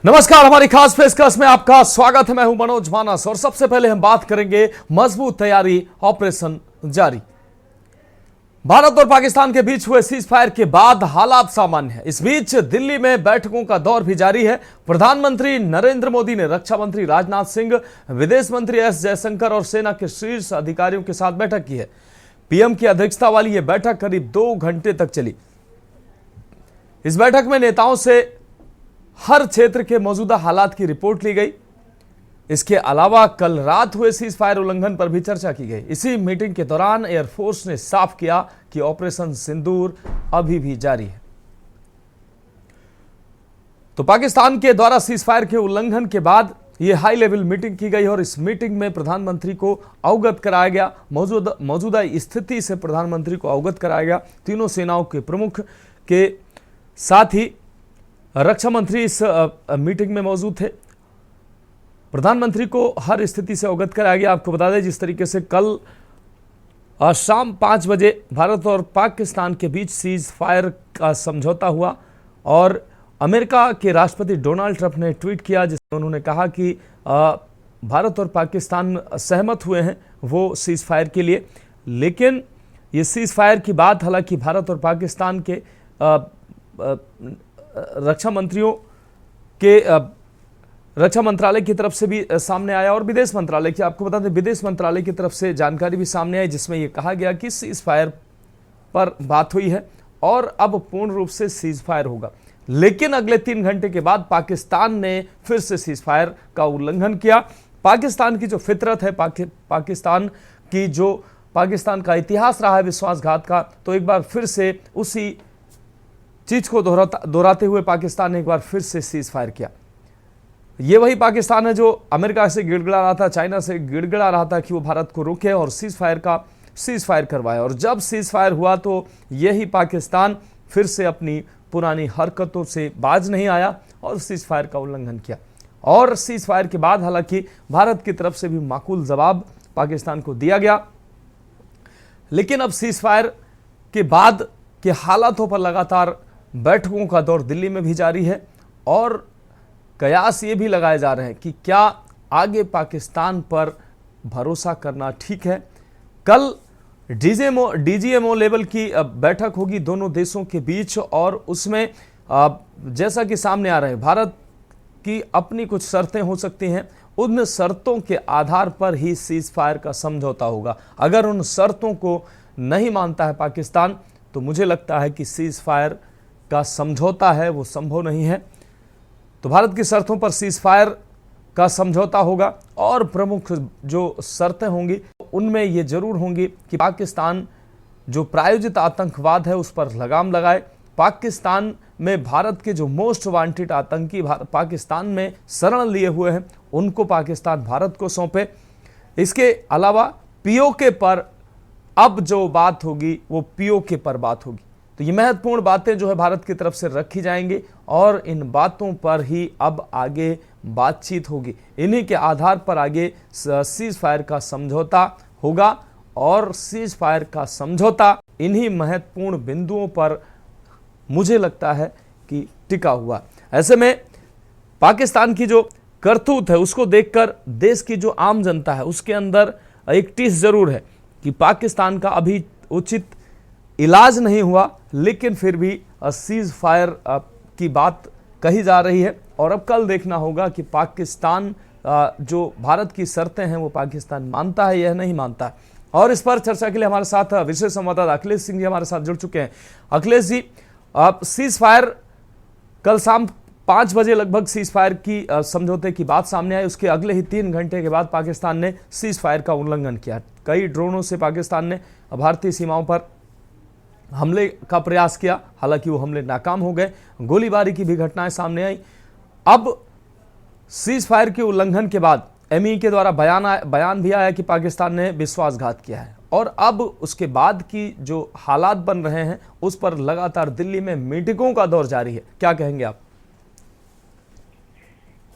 नमस्कार, हमारी खास पेशकश में आपका स्वागत है। मैं हूं मनोज मानस और सबसे पहले हम बात करेंगे मजबूत तैयारी ऑपरेशन जारी। भारत और पाकिस्तान के बीच हुए सीज फायर के बाद हालात सामान्य है। इस बीच दिल्ली में बैठकों का दौर भी जारी है। प्रधानमंत्री नरेंद्र मोदी ने रक्षा मंत्री राजनाथ सिंह, विदेश मंत्री एस जयशंकर और सेना के शीर्ष अधिकारियों के साथ बैठक की है। पीएम की अध्यक्षता वाली यह बैठक करीब 2 घंटे तक चली। इस बैठक में नेताओं से हर क्षेत्र के मौजूदा हालात की रिपोर्ट ली गई। इसके अलावा कल रात हुए सीज फायर उल्लंघन पर भी चर्चा की गई। इसी मीटिंग के दौरान एयरफोर्स ने साफ किया कि ऑपरेशन सिंदूर अभी भी जारी है। तो पाकिस्तान के द्वारा सीज फायर के उल्लंघन के बाद यह हाई लेवल मीटिंग की गई और इस मीटिंग में प्रधानमंत्री को अवगत कराया गया। मौजूदा स्थिति से प्रधानमंत्री को अवगत कराया गया। तीनों सेनाओं के प्रमुख के साथ ही रक्षा मंत्री इस मीटिंग में मौजूद थे। प्रधानमंत्री को हर स्थिति से अवगत कराया गया। आपको बता दें, जिस तरीके से कल शाम 5 बजे भारत और पाकिस्तान के बीच सीज फायर का समझौता हुआ और अमेरिका के राष्ट्रपति डोनाल्ड ट्रंप ने ट्वीट किया, जिसमें उन्होंने कहा कि भारत और पाकिस्तान सहमत हुए हैं वो सीज फायर के लिए। लेकिन ये सीज फायर की बात हालांकि भारत और पाकिस्तान के रक्षा मंत्रियों के रक्षा मंत्रालय की तरफ से भी सामने आया और विदेश मंत्रालय की, आपको बता दें, विदेश मंत्रालय की तरफ से जानकारी भी सामने आई, जिसमें यह कहा गया कि सीज फायर पर बात हुई है और अब पूर्ण रूप से सीज फायर होगा। लेकिन अगले 3 घंटे के बाद पाकिस्तान ने फिर से सीज फायर का उल्लंघन किया। पाकिस्तान की जो फितरत है, पाकिस्तान का इतिहास रहा है विश्वासघात का, तो एक बार फिर से उसी चीज को दोहराते हुए पाकिस्तान ने एक बार फिर से सीज फायर किया। ये वही पाकिस्तान है जो अमेरिका से गिड़गिड़ा रहा था, चाइना से गिड़गिड़ा रहा था कि वो भारत को रोके और सीज फायर करवाए। और जब सीज फायर हुआ तो यही पाकिस्तान फिर से अपनी पुरानी हरकतों से बाज नहीं आया और सीज फायर का उल्लंघन किया। और सीज फायर के बाद हालांकि भारत की तरफ से भी माकूल जवाब पाकिस्तान को दिया गया। लेकिन अब सीज फायर के बाद के हालातों पर लगातार बैठकों का दौर दिल्ली में भी जारी है और कयास ये भी लगाए जा रहे हैं कि क्या आगे पाकिस्तान पर भरोसा करना ठीक है। कल डीजीएमओ लेवल की बैठक होगी दोनों देशों के बीच और उसमें जैसा कि सामने आ रहे हैं, भारत की अपनी कुछ शर्तें हो सकती हैं। उन शर्तों के आधार पर ही सीज फायर का समझौता होगा। अगर उन शर्तों को नहीं मानता है पाकिस्तान तो मुझे लगता है कि सीज फायर का समझौता है वो संभव नहीं है। तो भारत की शर्तों पर सीज फायर का समझौता होगा और प्रमुख जो शर्तें होंगी उनमें ये जरूर होंगी कि पाकिस्तान जो प्रायोजित आतंकवाद है उस पर लगाम लगाए। पाकिस्तान में भारत के जो मोस्ट वांटेड आतंकी पाकिस्तान में शरण लिए हुए हैं उनको पाकिस्तान भारत को सौंपे। इसके अलावा पीओके पर अब जो बात होगी वो पीओके पर बात होगी। तो ये महत्वपूर्ण बातें जो है भारत की तरफ से रखी जाएंगी और इन बातों पर ही अब आगे बातचीत होगी। इन्हीं के आधार पर आगे सीज फायर का समझौता होगा और सीज फायर का समझौता इन्हीं महत्वपूर्ण बिंदुओं पर मुझे लगता है कि टिका हुआ। ऐसे में पाकिस्तान की जो करतूत है उसको देखकर देश की जो आम जनता है उसके अंदर एक टीस जरूर है कि पाकिस्तान का अभी उचित इलाज नहीं हुआ, लेकिन फिर भी सीज फायर की बात कही जा रही है और अब कल देखना होगा कि पाकिस्तान जो भारत की शर्तें हैं वो पाकिस्तान मानता है या नहीं मानता है। और इस पर चर्चा के लिए हमारे साथ विशेष संवाददाता अखिलेश सिंह जी हमारे साथ जुड़ चुके हैं। अखिलेश जी, सीज फायर कल शाम 5 बजे लगभग सीज फायर की समझौते की बात सामने आई। उसके अगले ही 3 घंटे के बाद पाकिस्तान ने सीज फायर का उल्लंघन किया। कई ड्रोनों से पाकिस्तान ने भारतीय सीमाओं पर हमले का प्रयास किया, हालांकि वो हमले नाकाम हो गए। गोलीबारी की भी घटनाएं सामने आई। अब सीज फायर के उल्लंघन के बाद एमई के द्वारा बयान भी आया कि पाकिस्तान ने विश्वासघात किया है और अब उसके बाद की जो हालात बन रहे हैं उस पर लगातार दिल्ली में मीटिंगों का दौर जारी है। क्या कहेंगे आप?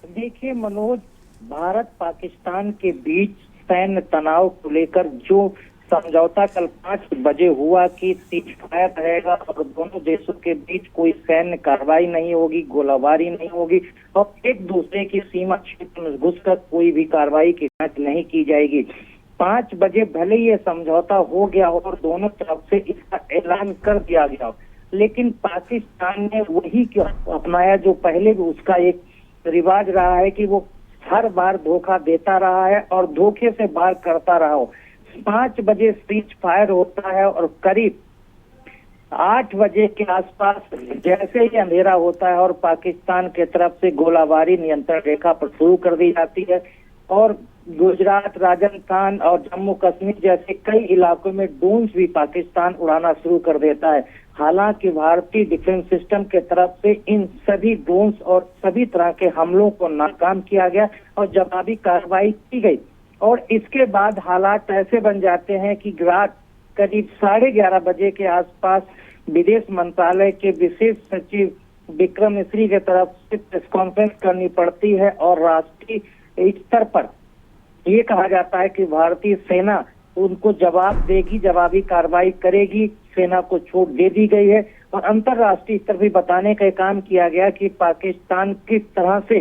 देखिए मनोज, भारत पाकिस्तान के बीच सैन्य तनाव को लेकर जो समझौता कल 5 बजे हुआ कि सीज फायर रहेगा और दोनों देशों के बीच कोई सैन्य कार्रवाई नहीं होगी, गोलाबारी नहीं होगी और एक दूसरे की सीमा क्षेत्र में घुसकर कोई भी कार्रवाई की जांच नहीं की जाएगी। 5 बजे भले ही ये समझौता हो गया हो और दोनों तरफ से इसका ऐलान कर दिया गया हो, लेकिन पाकिस्तान ने वही क्यों अपनाया जो पहले भी उसका एक रिवाज रहा है कि वो हर बार धोखा देता रहा है और धोखे से बार करता रहा हो। 5 बजे सीज फायर होता है और करीब 8 बजे के आसपास जैसे ही अंधेरा होता है और पाकिस्तान के तरफ से गोलाबारी नियंत्रण रेखा पर शुरू कर दी जाती है और गुजरात, राजस्थान और जम्मू कश्मीर जैसे कई इलाकों में ड्रोन भी पाकिस्तान उड़ाना शुरू कर देता है। हालांकि भारतीय डिफेंस सिस्टम के तरफ से इन सभी ड्रोन और सभी तरह के हमलों को नाकाम किया गया और जवाबी कार्रवाई की गई और इसके बाद हालात ऐसे बन जाते हैं कि रात करीब 11:30 बजे के आसपास विदेश मंत्रालय के विशेष सचिव विक्रम मिश्री के तरफ से प्रेस कॉन्फ्रेंस करनी पड़ती है और राष्ट्रीय स्तर पर ये कहा जाता है कि भारतीय सेना उनको जवाब देगी, जवाबी कार्रवाई करेगी, सेना को छूट दे दी गई है और अंतर्राष्ट्रीय स्तर भी बताने का काम किया गया कि पाकिस्तान किस तरह से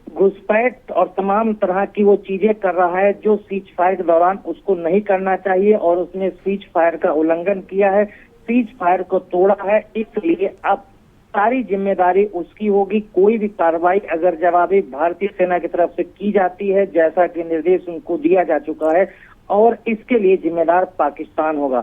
घुसपैठ और तमाम तरह की वो चीजें कर रहा है जो सीज फायर के दौरान उसको नहीं करना चाहिए और उसने सीज फायर का उल्लंघन किया है, सीज फायर को तोड़ा है, इसलिए अब सारी जिम्मेदारी उसकी होगी। कोई भी कार्रवाई अगर जवाबी भारतीय सेना की तरफ से की जाती है जैसा कि निर्देश उनको दिया जा चुका है और इसके लिए जिम्मेदार पाकिस्तान होगा।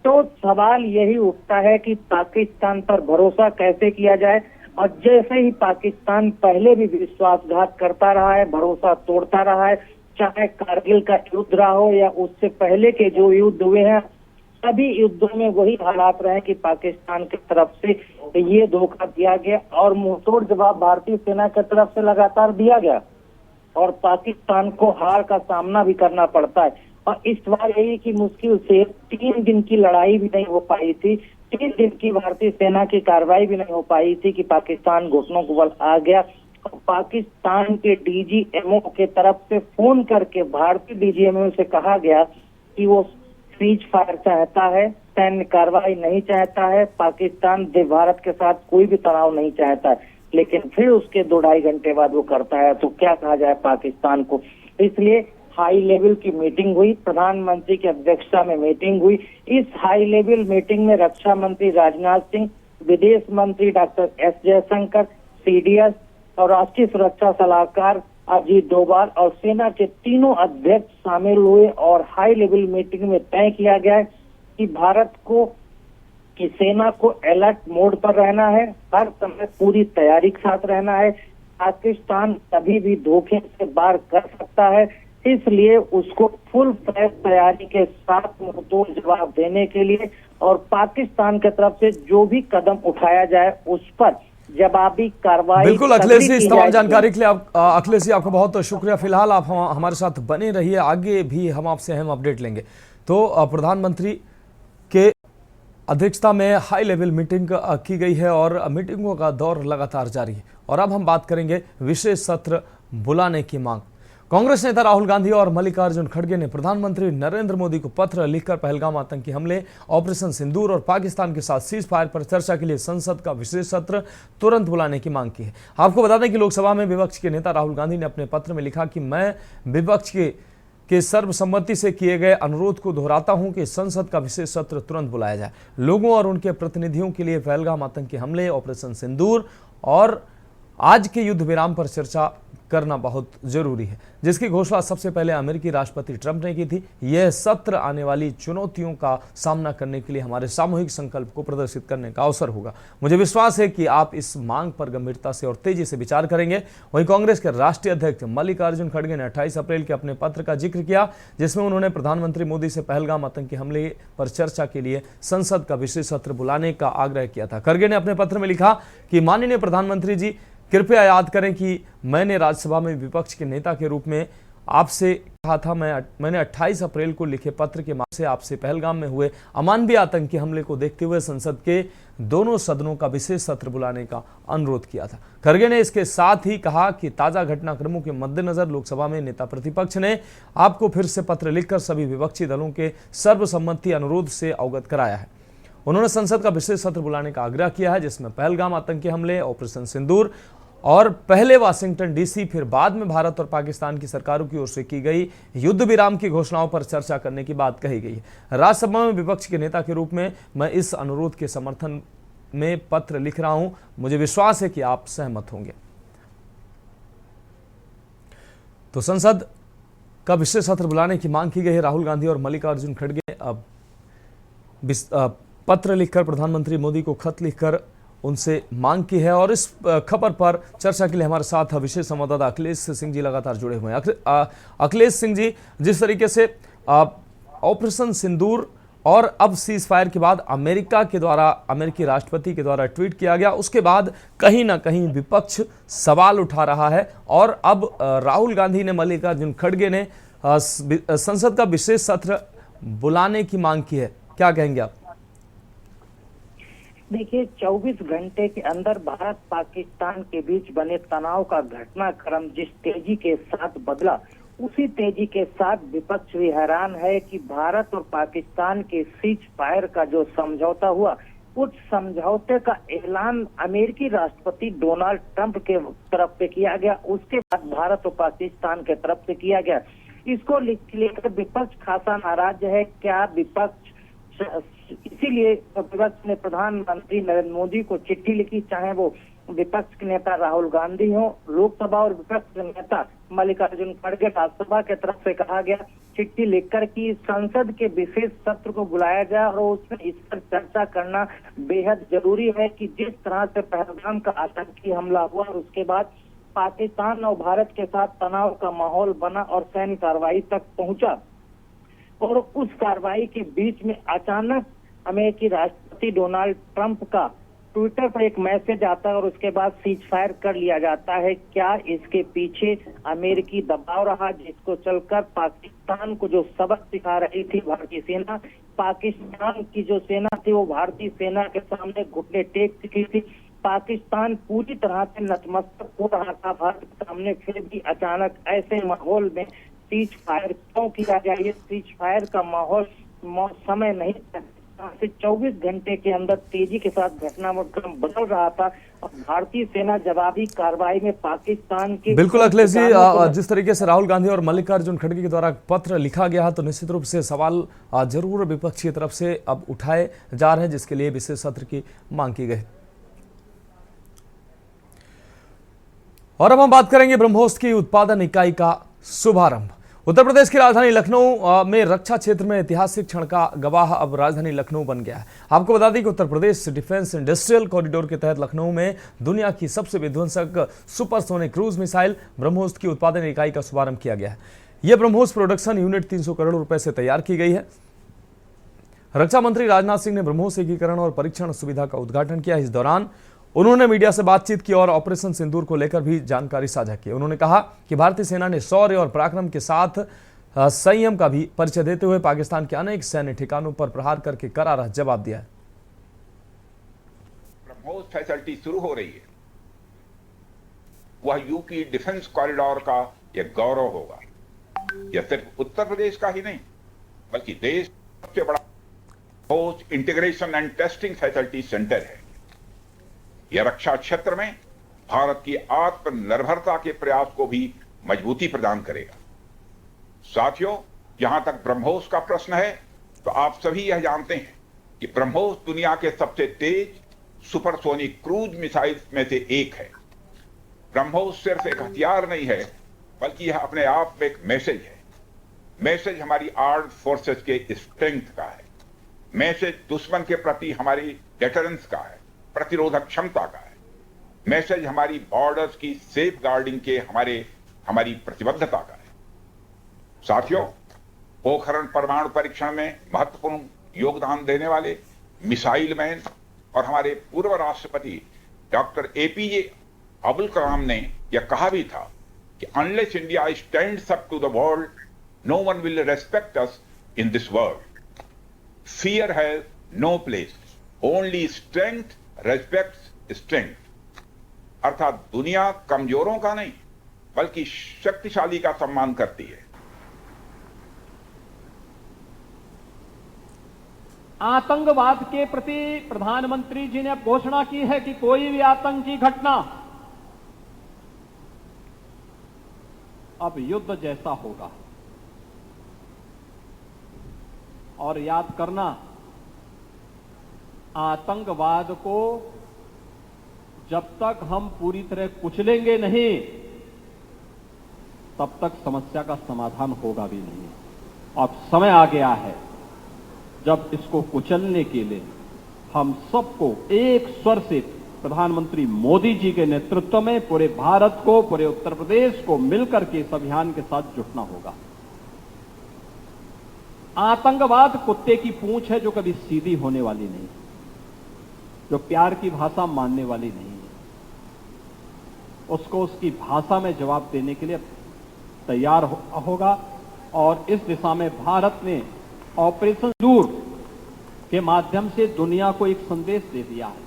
तो सवाल यही उठता है कि पाकिस्तान पर भरोसा कैसे किया जाए और जैसे ही पाकिस्तान पहले भी विश्वासघात करता रहा है, भरोसा तोड़ता रहा है, चाहे कारगिल का युद्ध रहा हो या उससे पहले के जो युद्ध हुए हैं सभी युद्धों में वही हालात रहे कि पाकिस्तान की तरफ से ये धोखा दिया गया और मुंहतोड़ जवाब भारतीय सेना की तरफ से लगातार दिया गया और पाकिस्तान को हार का सामना भी करना पड़ता है। और इस बार यही कि मुश्किल से 3 दिन की लड़ाई भी नहीं हो पाई थी, 3 दिन की भारतीय सेना की कार्रवाई भी नहीं हो पाई थी कि पाकिस्तान घुटनों को बल आ गया और पाकिस्तान के डीजीएमओ के तरफ से फोन करके भारतीय डीजीएमओ से कहा गया कि वो सीज फायर चाहता है, सैन्य कार्रवाई नहीं चाहता है, पाकिस्तान भारत के साथ कोई भी तनाव नहीं चाहता है, लेकिन फिर उसके 2-2.5 घंटे बाद वो करता है तो क्या कहा जाए पाकिस्तान को। इसलिए हाई लेवल की मीटिंग हुई, प्रधानमंत्री की अध्यक्षता में मीटिंग हुई। इस हाई लेवल मीटिंग में रक्षा मंत्री राजनाथ सिंह, विदेश मंत्री डॉक्टर एस जयशंकर, सीडीएस और राष्ट्रीय सुरक्षा सलाहकार अजीत डोभाल और सेना के तीनों अध्यक्ष शामिल हुए और हाई लेवल मीटिंग में तय किया गया है कि भारत को कि सेना को अलर्ट मोड पर रहना है, हर समय पूरी तैयारी के साथ रहना है। पाकिस्तान कभी भी धोखे से बार कर सकता है, इसलिए उसको फुल फ्लैश तैयारी के साथ मुंहतोड़ जवाब देने के लिए और पाकिस्तान की तरफ से जो भी कदम उठाया जाए उस पर जवाबी कार्रवाई। बिल्कुल अखिलेश जी, इस तमाम जानकारी के लिए अखिलेश जी आपका बहुत शुक्रिया। फिलहाल आप हमारे साथ बने रहिए, आगे भी हम आपसे अहम अपडेट लेंगे। तो प्रधानमंत्री के अध्यक्षता में हाई लेवल मीटिंग की गई है और मीटिंगों का दौर लगातार जारी है और अब हम बात करेंगे विशेष सत्र बुलाने की मांग। कांग्रेस नेता राहुल गांधी और मल्लिकार्जुन खड़गे ने प्रधानमंत्री नरेंद्र मोदी को पत्र लिखकर पहलगाम आतंकी हमले, ऑपरेशन सिंदूर और पाकिस्तान के साथ सीज फायर पर चर्चा के लिए संसद का विशेष सत्र तुरंत बुलाने की मांग की है। आपको बता दें कि लोकसभा में विपक्ष के नेता राहुल गांधी ने अपने पत्र में लिखा कि मैं विपक्ष के सर्वसम्मति से किए गए अनुरोध को दोहराता हूं कि संसद का विशेष सत्र तुरंत बुलाया जाए। लोगों और उनके प्रतिनिधियों के लिए पहलगाम आतंकी हमले, ऑपरेशन सिंदूर और आज के युद्ध विराम पर चर्चा करना बहुत जरूरी है, जिसकी घोषणा सबसे पहले अमेरिकी राष्ट्रपति ट्रंप ने की थी। यह सत्र आने वाली चुनौतियों का सामना करने के लिए हमारे सामूहिक संकल्प को प्रदर्शित करने का अवसर होगा। मुझे विश्वास है कि आप इस मांग पर गंभीरता से और तेजी से विचार करेंगे। वहीं कांग्रेस के राष्ट्रीय अध्यक्ष मल्लिकार्जुन खड़गे ने 28 अप्रैल के अपने पत्र का जिक्र किया, जिसमें उन्होंने प्रधानमंत्री मोदी से पहलगाम आतंकी हमले पर चर्चा के लिए संसद का विशेष सत्र बुलाने का आग्रह किया था। खड़गे ने अपने पत्र में लिखा कि माननीय प्रधानमंत्री जी, कृपया याद करें कि मैंने राज्यसभा में विपक्ष के नेता के रूप में आपसे कहा था, मैंने 28 अप्रैल को लिखे पत्र के माध्यम से आपसे पहलगाम में हुए अमानवीय आतंकी हमले को देखते हुए संसद के दोनों सदनों का विशेष सत्र बुलाने का अनुरोध किया था। खड़गे ने इसके साथ ही कहा कि ताजा घटनाक्रमों के मद्देनजर लोकसभा में नेता प्रतिपक्ष ने आपको फिर से पत्र लिखकर सभी विपक्षी दलों के सर्वसम्मति अनुरोध से अवगत कराया है। उन्होंने संसद का विशेष सत्र बुलाने का आग्रह किया है, जिसमें पहलगाम आतंकी हमले, ऑपरेशन सिंदूर और पहले वाशिंगटन डीसी फिर बाद में भारत और पाकिस्तान की सरकारों की ओर से की गई युद्ध विराम की घोषणाओं पर चर्चा करने की बात कही गई है। राज्यसभा में विपक्ष के नेता के रूप में मैं इस अनुरोध के समर्थन में पत्र लिख रहा हूं। मुझे विश्वास है कि आप सहमत होंगे। तो संसद का विशेष सत्र बुलाने की मांग की गई है। राहुल गांधी और मल्लिकार्जुन खड़गे अब पत्र लिखकर प्रधानमंत्री मोदी को खत लिखकर उनसे मांग की है। और इस खबर पर चर्चा के लिए हमारे साथ विशेष संवाददाता अखिलेश सिंह जी लगातार जुड़े हुए हैं। अखिलेश सिंह जी, जिस तरीके से ऑपरेशन सिंदूर और अब सीज फायर के बाद अमेरिकी राष्ट्रपति के द्वारा ट्वीट किया गया, उसके बाद कहीं ना कहीं विपक्ष सवाल उठा रहा है और अब राहुल गांधी ने, मल्लिकार्जुन खड़गे ने संसद का विशेष सत्र बुलाने की मांग की है। क्या कहेंगे आप? देखिए, 24 घंटे के अंदर भारत पाकिस्तान के बीच बने तनाव का घटनाक्रम जिस तेजी के साथ बदला, उसी तेजी के साथ विपक्ष भी हैरान है कि भारत और पाकिस्तान के सीज फायर का जो समझौता हुआ, उस समझौते का ऐलान अमेरिकी राष्ट्रपति डोनाल्ड ट्रंप के तरफ से किया गया, उसके बाद भारत और पाकिस्तान के तरफ से किया गया। इसको लेकर विपक्ष खासा नाराज है। क्या विपक्ष इसीलिए विपक्ष ने प्रधानमंत्री नरेंद्र मोदी को चिट्ठी लिखी, चाहे वो विपक्ष के नेता राहुल गांधी हो, लोकसभा और विपक्ष के नेता मल्लिकार्जुन खड़गे, राज्यसभा के तरफ से कहा गया चिट्ठी लिखकर कि संसद के विशेष सत्र को बुलाया जाए और उसमें इस पर चर्चा करना बेहद जरूरी है कि जिस तरह से पहलगाम का आतंकी हमला हुआ और उसके बाद पाकिस्तान और भारत के साथ तनाव का माहौल बना और सैन्य कार्रवाई तक पहुंचा, और उस कार्रवाई के बीच में अचानक अमेरिकी राष्ट्रपति डोनाल्ड ट्रंप का ट्विटर पर एक मैसेज आता है और उसके बाद सीज फायर कर लिया जाता है। क्या इसके पीछे अमेरिकी दबाव रहा, जिसको चलकर पाकिस्तान को जो सबक सिखा रही थी भारतीय सेना, पाकिस्तान की जो सेना थी वो भारतीय सेना के सामने घुटने टेक चुकी थी, पाकिस्तान पूरी तरह से नतमस्तक हो रहा था भारत के सामने, फिर भी अचानक ऐसे माहौल में सीज फायर क्यों किया गया? ये सीज फायर का माहौल समय नहीं से 24 घंटे के अंदर तेजी के साथ घटनाक्रम बदल रहा था और भारतीय सेना जवाबी कार्रवाई में पाकिस्तान के बिल्कुल अखिलेश जी, जिस तरीके से राहुल गांधी और मल्लिकार्जुन खड़गे के द्वारा पत्र लिखा गया है, तो निश्चित रूप से सवाल जरूर विपक्ष की तरफ से अब उठाए जा रहे हैं, जिसके लिए विशेष सत्र की मांग की गई। और अब हम बात करेंगे ब्रह्मोस की उत्पादन इकाई का शुभारंभ। उत्तर प्रदेश की राजधानी लखनऊ में रक्षा क्षेत्र में ऐतिहासिक क्षण का गवाह अब राजधानी लखनऊ बन गया है। आपको बता दें कि Uttar Pradesh defence industrial corridor के तहत लखनऊ में दुनिया की सबसे विध्वंसक सुपरसोनिक क्रूज मिसाइल ब्रह्मोस की उत्पादन इकाई का शुभारंभ किया गया है। यह ब्रह्मोस प्रोडक्शन यूनिट 300 करोड़ रुपए से तैयार की गई है। रक्षा मंत्री राजनाथ सिंह ने ब्रह्मोस एकीकरण और परीक्षण सुविधा का उद्घाटन किया। इस दौरान उन्होंने मीडिया से बातचीत की और ऑपरेशन सिंदूर को लेकर भी जानकारी साझा की। उन्होंने कहा कि भारतीय सेना ने शौर्य और पराक्रम के साथ संयम का भी परिचय देते हुए पाकिस्तान के अनेक सैन्य ठिकानों पर प्रहार करके करारा जवाब दिया है। ब्रह्मोस फैसिलिटी शुरू हो रही है, वह यूपी डिफेंस कॉरिडोर का एक गौरव होगा। यह सिर्फ उत्तर प्रदेश का ही नहीं बल्कि देश का सबसे बड़ा post integration and testing facility centre है। यह रक्षा क्षेत्र में भारत की आत्मनिर्भरता के प्रयास को भी मजबूती प्रदान करेगा। साथियों, जहां तक ब्रह्मोस का प्रश्न है, तो आप सभी यह जानते हैं कि ब्रह्मोस दुनिया के सबसे तेज सुपरसोनिक क्रूज मिसाइल में से एक है। ब्रह्मोस सिर्फ एक हथियार नहीं है, बल्कि यह अपने आप में एक मैसेज है। मैसेज हमारी आर्म्ड फोर्सेस के स्ट्रेंथ का है। मैसेज दुश्मन के प्रति हमारी डेटरेंस का है, प्रतिरोधक क्षमता का है। मैसेज हमारी बॉर्डर्स की सेफ गार्डिंग के हमारी प्रतिबद्धता का है। साथियों, पोखरण परमाणु परीक्षण में महत्वपूर्ण योगदान देने वाले मिसाइल मैन और हमारे पूर्व राष्ट्रपति डॉक्टर APJ अब्दुल कलाम ने यह कहा भी था कि unless India stands up to the world, no one will respect us in this world. Fear has no place. Only strength respects strength. अर्थात दुनिया कमजोरों का नहीं बल्कि शक्तिशाली का सम्मान करती है। आतंकवाद के प्रति प्रधानमंत्री जी ने घोषणा की है कि कोई भी आतंकी घटना अब युद्ध जैसा होगा। और याद करना, आतंकवाद को जब तक हम पूरी तरह कुचलेंगे नहीं तब तक समस्या का समाधान होगा भी नहीं। अब समय आ गया है जब इसको कुचलने के लिए हम सबको एक स्वर से प्रधानमंत्री मोदी जी के नेतृत्व में पूरे भारत को, पूरे उत्तर प्रदेश को मिलकर के इस अभियान के साथ जुटना होगा। आतंकवाद कुत्ते की पूंछ है जो कभी सीधी होने वाली नहीं, जो प्यार की भाषा मानने वाली नहीं है। उसको उसकी भाषा में जवाब देने के लिए तैयार होगा और इस दिशा में भारत ने ऑपरेशन सिंदूर के माध्यम से दुनिया को एक संदेश दे दिया है।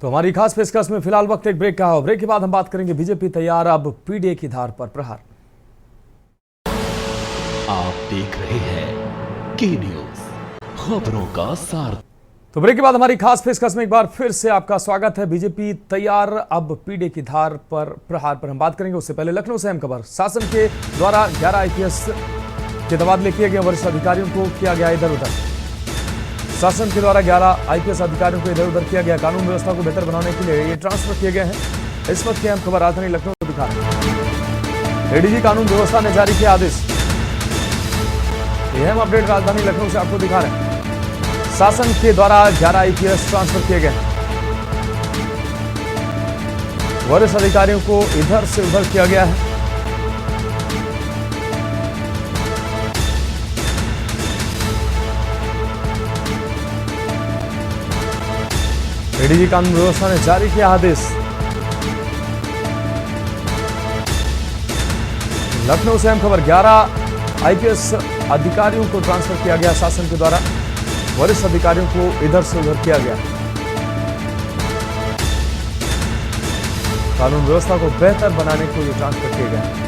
तो हमारी खास पेशकश में फिलहाल वक्त एक ब्रेक का है। ब्रेक के बाद हम बात करेंगे बीजेपी तैयार अब पीडीए की धार पर प्रहार। आप देख रहे हैं के न्यूज, खबरों का सार। तो ब्रेक के बाद हमारी खास पेशकश में एक बार फिर से आपका स्वागत है। बीजेपी तैयार अब पीडीए की धार पर प्रहार पर हम बात करेंगे। उससे पहले लखनऊ से अहम खबर। शासन के द्वारा 11 आईपीएस के तबादले किए गए वरिष्ठ अधिकारियों को किया गया इधर उधर। शासन के द्वारा 11 आईपीएस अधिकारियों को इधर उधर किया गया। कानून व्यवस्था को बेहतर बनाने के लिए ये ट्रांसफर किए गए हैं। इस वक्त की अहम खबर राजधानी लखनऊ से दिखा रहे हैं। एडीजी कानून व्यवस्था ने जारी किया आदेश। अहम अपडेट राजधानी लखनऊ से आपको दिखा रहे हैं। शासन के द्वारा 11 आईपीएस ट्रांसफर किए गए हैं। वरिष्ठ अधिकारियों को इधर से उधर किया गया है। एडीजी कानून व्यवस्था ने जारी किया आदेश। लखनऊ से अहम खबर। 11 आईपीएस अधिकारियों को ट्रांसफर किया गया शासन के द्वारा। वरिष्ठ अधिकारियों को इधर से उधर किया गया। कानून व्यवस्था को बेहतर बनाने को ये ट्रांसफर किए गए।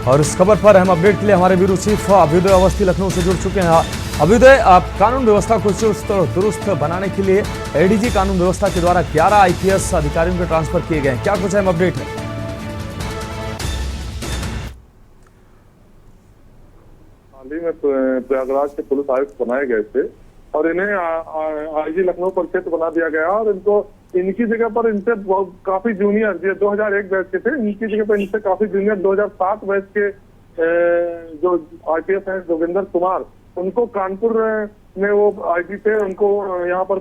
और इस खबर पर अहम अपडेट के लिए हमारे ब्यूरो चीफ अभ्युदय अवस्थी लखनऊ से जुड़ चुके हैं। अभ्युदय, कानून व्यवस्था को चुस्त और दुरुस्त बनाने के लिए एडीजी कानून व्यवस्था के द्वारा 11 आईपीएस अधिकारियों के ट्रांसफर किए गए हैं। क्या कुछ अहम अपडेट है? हाल ही में प्रयागराज के पुलिस आयुक्त बनाए गए थे और इन्हें आईजी लखनऊ परिक्षेत्र बना दिया गया और इनकी जगह पर इनसे काफी जूनियर, जो 2001 बैच के थे, इनकी जगह पर इनसे काफी जूनियर 2007 बैच के जो आईपीएस हैं जोगिंदर कुमार, उनको कानपुर में वो आईजी थे, उनको यहाँ पर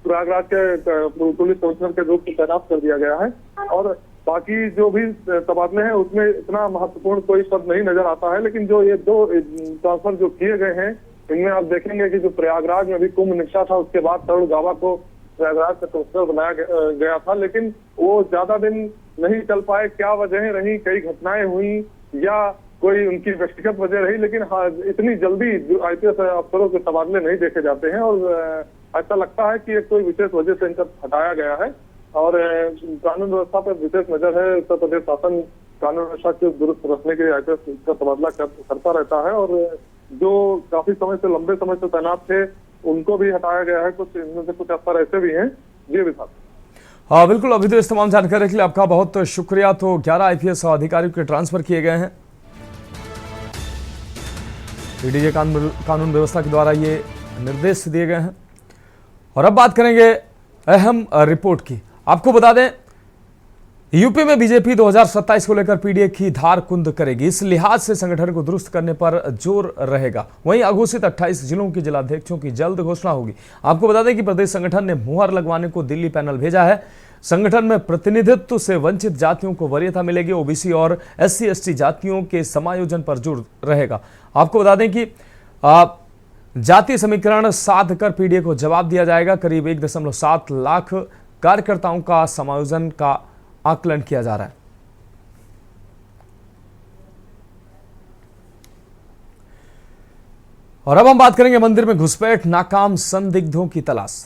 प्रयागराज के पुलिस कमिश्नर के रूप में तैनात कर दिया गया है। और बाकी जो भी तबादले हैं उसमें इतना महत्वपूर्ण कोई पद नहीं नजर आता है, लेकिन जो ये 2 ट्रांसफर जो किए गए हैं इनमें आप देखेंगे कि जो प्रयागराज में भी कुंभ निष्ठा था, उसके बाद तरुण गाबा को प्रयागराज का कमिश्नर बनाया गया था, लेकिन वो ज्यादा दिन नहीं चल पाए। क्या वजहें रही, कई घटनाएं हुई या कोई उनकी व्यक्तिगत वजह रही, लेकिन इतनी जल्दी आईपीएस अफसरों के तबादले नहीं देखे जाते हैं और ऐसा लगता है कि एक कोई विशेष वजह से इनका हटाया गया है। और कानून व्यवस्था पर विशेष नजर है। उत्तर प्रदेश शासन कानून व्यवस्था को दुरुस्त रखने के लिए आईपीएस का तबादला करता रहता है और जो काफी समय से, लंबे समय से तैनात थे, उनको भी हटाया गया है। कुछ इनमें से कुछ अफसर ऐसे भी हैं। जी विधान। हाँ बिल्कुल अभ्युदय, इस तमाम जानकारी के लिए आपका बहुत शुक्रिया। तो 11 आईपीएस अधिकारियों के ट्रांसफर किए गए हैं। एडीजी कानून व्यवस्था के द्वारा ये निर्देश दिए गए हैं। और अब बात करेंगे अहम रिपोर्ट की। आपको बता दें यूपी में बीजेपी 2027 को लेकर पीडीए की धार कुंद करेगी। इस लिहाज से संगठन को दुरुस्त करने पर जोर रहेगा। वहीं अघोषित 28 जिलों के जिलाध्यक्षों की जल्द घोषणा होगी। आपको बता दें कि प्रदेश संगठन ने मुहर लगवाने को दिल्ली पैनल भेजा है। संगठन में प्रतिनिधित्व से वंचित जातियों को वरीयता मिलेगी। ओबीसी और SC/ST जातियों के समायोजन पर जोर रहेगा। आपको बता दें कि जातीय समीकरण साध कर पीडीए को जवाब दिया जाएगा। करीब 1.7 लाख कार्यकर्ताओं का समायोजन का आकलन किया जा रहा है। और अब हम बात करेंगे मंदिर में घुसपैठ, नाकाम संदिग्धों की तलाश।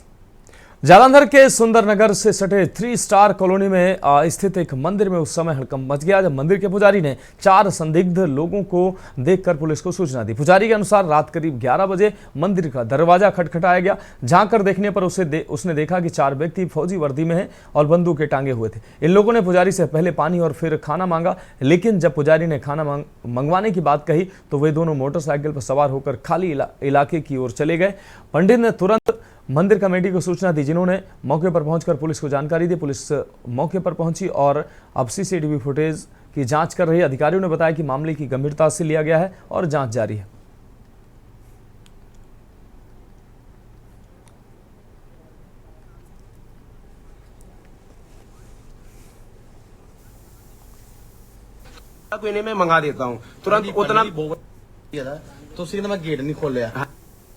जालंधर के सुंदरनगर से सटे 3 स्टार कॉलोनी में स्थित एक मंदिर में उस समय हड़कंप मच गया जब मंदिर के पुजारी ने 4 संदिग्ध लोगों को देखकर पुलिस को सूचना दी। पुजारी के अनुसार रात करीब 11 बजे मंदिर का दरवाजा खटखटाया गया। झांककर देखने पर उसने देखा कि 4 व्यक्ति फौजी वर्दी में हैं और बंदूकें टांगे हुए थे। इन लोगों ने पुजारी से पहले पानी और फिर खाना मांगा, लेकिन जब पुजारी ने खाना मंगवाने की बात कही तो वे दोनों मोटरसाइकिल पर सवार होकर खाली इलाके की ओर चले गए। पंडित ने तुरंत मंदिर कमेटी को सूचना दी, जिन्होंने मौके पर पहुंचकर पुलिस को जानकारी दी। पुलिस मौके पर पहुंची और अब CCTV फुटेज की जांच कर रही है। अधिकारियों ने बताया कि मामले की गंभीरता से लिया गया है और जांच जारी है। कोई नहीं, मैं मंगा देता हूँ तुरंत उतना। ਤੁਸੀਂ ਮੈਂ ਗੇਟ ਨਹੀਂ ਖੋਲਿਆ,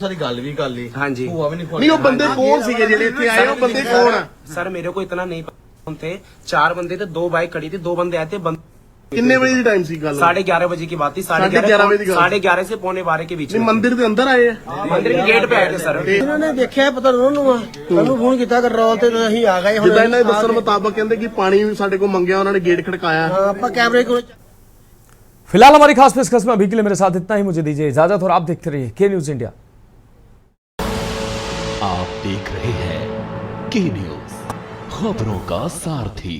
ਸਾਰੀ ਗੱਲ ਵੀ ਕਰ ਲਈ। हाँ जी, ਭੂਆ ਵੀ ਨਹੀਂ ਖੋਲਿਆ। ਨਹੀਂ ਉਹ ਬੰਦੇ ਕੌਣ ਸੀਗੇ ਜਿਹੜੇ ਇੱਥੇ ਆਏ? ਉਹ ਬੰਦੇ ਕੌਣ ਆ? सर मेरे को इतना नहीं पता थे। 4 बंदे थे, 2 बाइक खड़ी थी, 2 बंदे आए थे। ਕਿੰਨੇ ਵਜੇ ਦੀ ਟਾਈਮ ਸੀ ਗੱਲ? 11:30 बजे की बात थी। 11:30 बजे की गल। 11:30 से 11:15 के बीच ਨਹੀਂ में ਮੰਦਿਰ ਦੇ ਅੰਦਰ ਆਏ ਆ? मंदिर के गेट पे आए थे सर। ਇਹਨਾਂ ਨੇ ਦੇਖਿਆ, ਪਤਾ ਉਹਨੂੰ ਆ, ਸਾਨੂੰ ਫੋਨ ਕੀਤਾ ਕੰਟਰੋਲ ਤੇ, ਅਸੀਂ ਆ ਗਏ। ਹੁਣ ਜਿੱਦਾਂ ਇਹਨਾਂ ਦੇ ਦੱਸਣ ਮੁਤਾਬਕ ਕਹਿੰਦੇ ਕਿ ਪਾਣੀ ਵੀ ਸਾਡੇ ਕੋਲ ਮੰਗਿਆ, ਉਹਨਾਂ ਨੇ ਗੇਟ ਖੜਕਾਇਆ। ਆਪਾਂ ਕੈਮਰੇ ਕੋਲ। फिलहाल हमारी खास पेशकश में अभी के लिए मेरे साथ इतना ही। मुझे दीजिए इजाजत और आप देखते रहिए के न्यूज इंडिया। आप देख रहे हैं के न्यूज, खबरों का सारथी।